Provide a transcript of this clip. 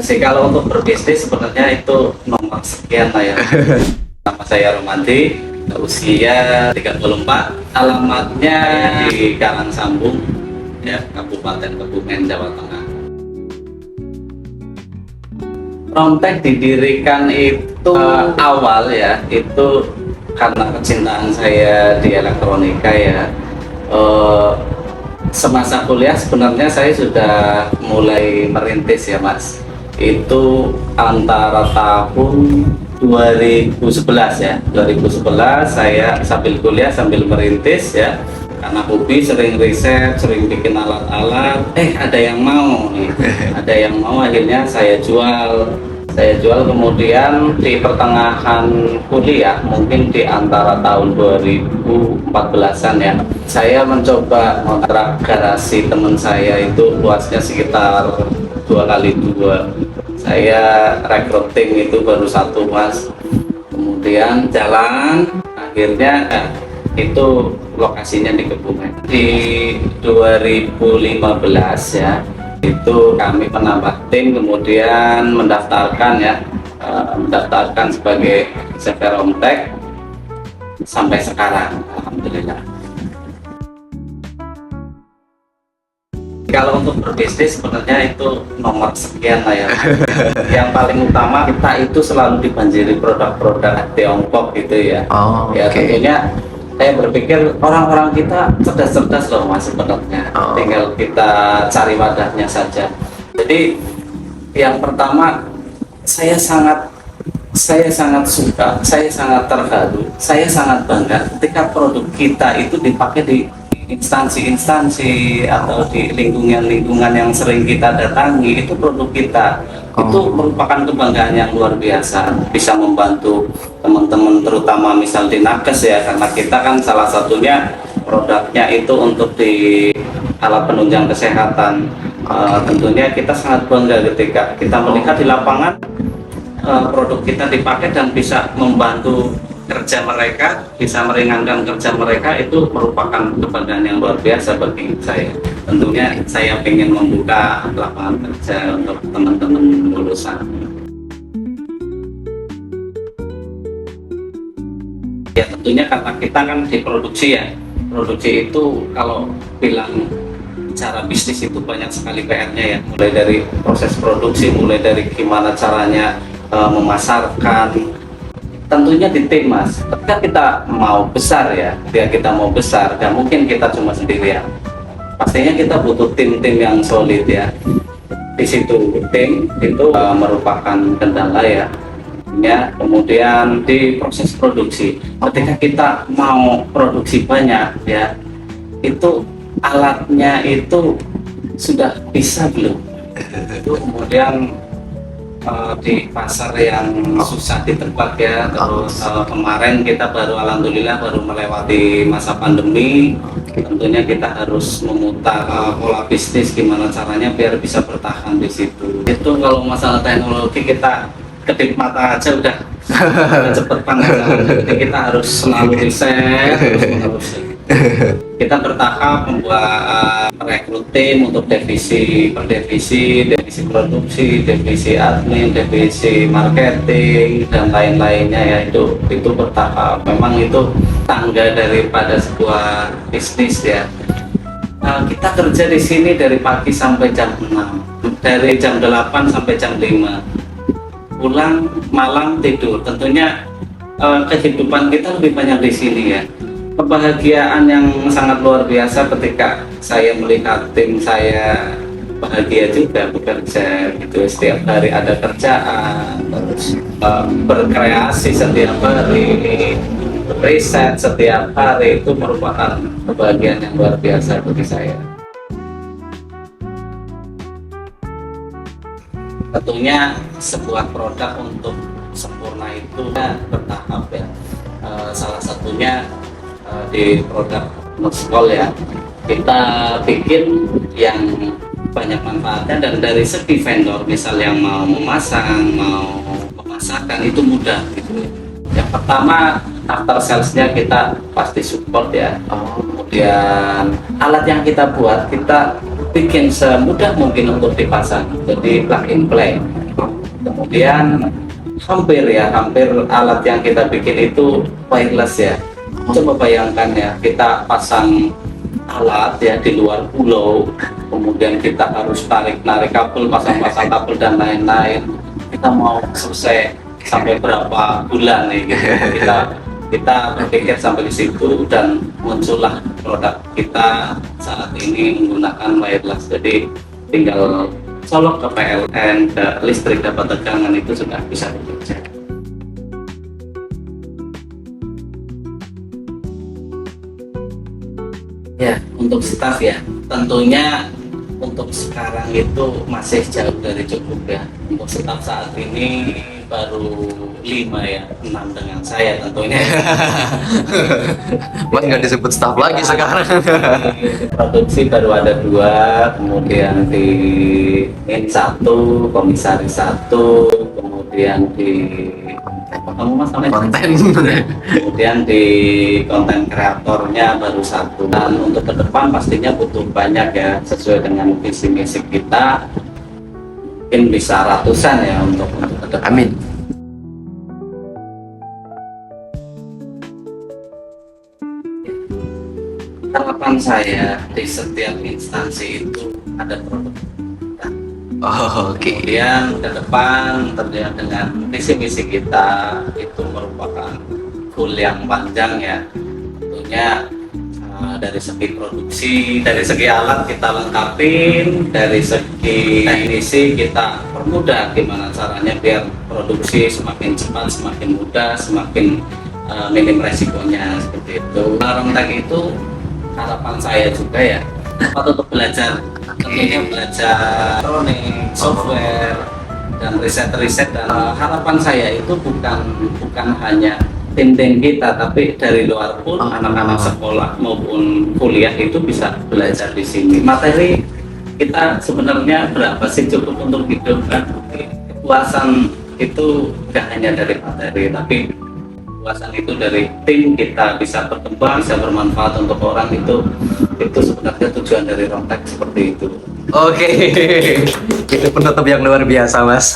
Sih kalau untuk berbisnis sebenarnya itu nomor sekian lah ya. Nama saya Romandi, usia 34, alamatnya di Karangsambung, ya, Kabupaten Kebumen, Jawa Tengah. Romtek didirikan itu awal ya, itu karena kecintaan saya di elektronika ya. Semasa kuliah sebenarnya saya sudah mulai merintis ya Mas. Itu antara tahun 2011 ya, 2011 saya sambil kuliah sambil merintis ya, karena hobi sering riset, sering bikin alat-alat, ada yang mau nih, ada yang mau, akhirnya saya jual kemudian di pertengahan kuliah, mungkin di antara tahun 2014an ya, saya mencoba ngontrak garasi teman saya, itu luasnya sekitar 2x2. Saya rekruting itu baru satu Mas, kemudian jalan, akhirnya itu lokasinya di Kebumen. Di 2015 ya, itu kami menambah tim, kemudian mendaftarkan ya, mendaftarkan sebagai CV Romtek sampai sekarang, alhamdulillah. Kalau untuk berbisnis sebenarnya itu nomor sekian lah ya. Yang paling utama, kita itu selalu dibanjiri produk-produk Tiongkok gitu ya. Ya tentunya saya berpikir orang-orang kita cerdas-cerdas loh Mas sebenarnya. Tinggal kita cari wadahnya saja. Jadi yang pertama, saya sangat suka, saya sangat terharu, saya sangat bangga ketika produk kita itu dipakai di instansi-instansi atau di lingkungan-lingkungan yang sering kita datangi. Itu produk kita itu merupakan kebanggaan yang luar biasa, bisa membantu teman-teman terutama misal di nakes ya, karena kita kan salah satunya produknya itu untuk di alat penunjang kesehatan. Tentunya kita sangat bangga ketika kita melihat di lapangan produk kita dipakai dan bisa membantu kerja mereka, bisa meringankan kerja mereka. Itu merupakan kebanggaan yang luar biasa bagi saya. Tentunya saya ingin membuka lapangan kerja untuk teman-teman lulusan. Ya tentunya karena kita kan diproduksi ya, produksi itu kalau bilang cara bisnis itu banyak sekali PR-nya ya, mulai dari proses produksi, mulai dari gimana caranya memasarkan. Tentunya di tim Mas, ketika kita mau besar ya, ketika kita mau besar, gak mungkin kita cuma sendirian, pastinya kita butuh tim-tim yang solid ya. Di situ tim itu merupakan kendala ya. Kemudian di proses produksi, ketika kita mau produksi banyak ya, itu alatnya itu sudah bisa belum, itu kemudian di pasar yang susah ditebak ya. Terus kemarin kita baru alhamdulillah baru melewati masa pandemi. Tentunya kita harus memutar pola bisnis, gimana caranya biar bisa bertahan di situ. Itu kalau masalah teknologi kita kedip mata aja udah cepet banget. Jadi kita harus selalu riset terus. Kita bertahap membuat rekrut tim untuk divisi per divisi produksi, divisi admin, divisi marketing dan lain-lainnya ya. Itu bertahap. Memang itu tangga daripada sebuah bisnis ya. Kita kerja di sini dari pagi sampai jam 6, dari jam 8 sampai jam 5, pulang malam tidur. Tentunya kehidupan kita lebih banyak di sini ya. Kebahagiaan yang sangat luar biasa ketika saya melihat tim saya bahagia juga bekerja gitu. Setiap hari ada kerjaan, terus berkreasi setiap hari, riset setiap hari, itu merupakan kebahagiaan yang luar biasa bagi saya. Tentunya sebuah produk untuk sempurna itu bertahap ya. Salah satunya di produk Nurskol ya, kita bikin yang banyak manfaatnya, dan dari segi vendor misal yang mau memasang, mau memasarkan itu mudah gitu. Yang pertama, after salesnya kita pasti support ya. Kemudian alat yang kita buat, kita bikin semudah mungkin untuk dipasang, jadi plug and play. Kemudian hampir alat yang kita bikin itu wireless ya. Coba bayangkan ya, kita pasang alat ya di luar pulau, kemudian kita harus narik kabel, pasang kabel dan lain-lain. Kita mau selesai sampai berapa bulan nih gitu. Kita berpikir sampai di situ dan muncullah produk kita saat ini menggunakan wireless. Jadi tinggal colok ke PLN, ke listrik dapat tegangan itu sudah bisa bekerja. Ya, untuk staff ya, tentunya untuk sekarang itu masih jauh dari cukup ya. Untuk staff saat ini baru 5 ya, 6 dengan saya tentunya. Mas nggak disebut staff lagi sekarang. Produksi baru ada 2, kemudian di in 1, komisaris 1, kemudian di kamu mas Konten. kemudian di konten kreatornya baru 1. Dan untuk ke depan pastinya butuh banyak ya, sesuai dengan visi misi kita mungkin bisa ratusan ya untuk ke depan. Amin. Harapan saya di setiap instansi itu ada produk. Oh, oke. Kemudian ke depan terlihat dengan visi misi kita itu merupakan goal yang panjang ya. Tentunya dari segi produksi, dari segi alat kita lengkapin, dari segi teknisi kita permudah gimana caranya biar produksi semakin cepat, semakin mudah, semakin minim resikonya seperti itu. Rontek itu harapan saya juga ya, tempat untuk belajar, tentunya belajar elektronik, software, dan riset-riset. Dan harapan saya itu bukan hanya tim-tim kita, tapi dari luar pun anak-anak sekolah maupun kuliah itu bisa belajar di sini. Materi kita sebenarnya berapa sih cukup untuk hidup kan? Kepuasan itu gak hanya dari materi, tapi kepuasan itu dari tim kita bisa berkembang, bisa bermanfaat untuk orang, itu sebenarnya tujuan dari Rontek seperti itu. Oke. Itu penutup yang luar biasa, Mas.